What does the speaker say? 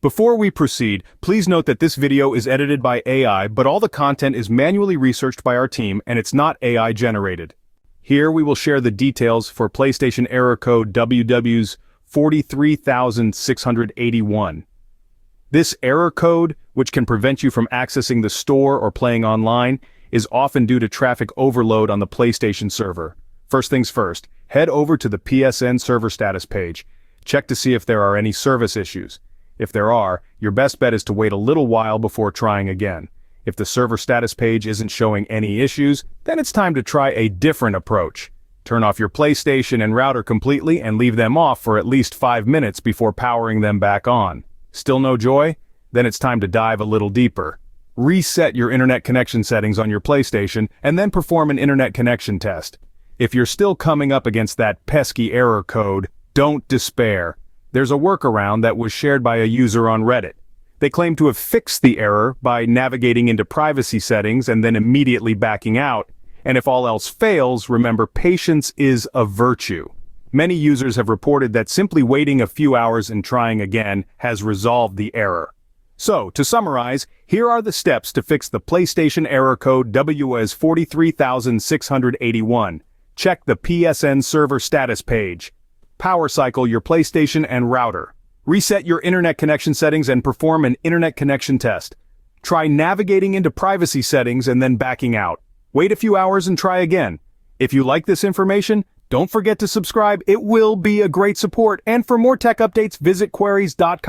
Before we proceed, please note that this video is edited by AI, but all the content is manually researched by our team and it's not AI generated. Here we will share the details for PlayStation error code ws-43680-1. This error code, which can prevent you from accessing the store or playing online, is often due to traffic overload on the PlayStation server. First things first, head over to the PSN server status page. Check to see if there are any service issues. If there are, your best bet is to wait a little while before trying again. If the server status page isn't showing any issues, then it's time to try a different approach. Turn off your PlayStation and router completely and leave them off for at least 5 minutes before powering them back on. Still no joy? Then it's time to dive a little deeper. Reset your internet connection settings on your PlayStation and then perform an internet connection test. If you're still coming up against that pesky error code, don't despair. There's a workaround that was shared by a user on Reddit. They claim to have fixed the error by navigating into privacy settings and then immediately backing out. And if all else fails, remember, patience is a virtue. Many users have reported that simply waiting a few hours and trying again has resolved the error. So, to summarize, here are the steps to fix the PlayStation error code ws-43680-1. Check the PSN server status page. Power cycle your PlayStation and router. Reset your internet connection settings and perform an internet connection test. Try navigating into privacy settings and then backing out. Wait a few hours and try again. If you like this information, don't forget to subscribe. It will be a great support. And for more tech updates, visit queries.com.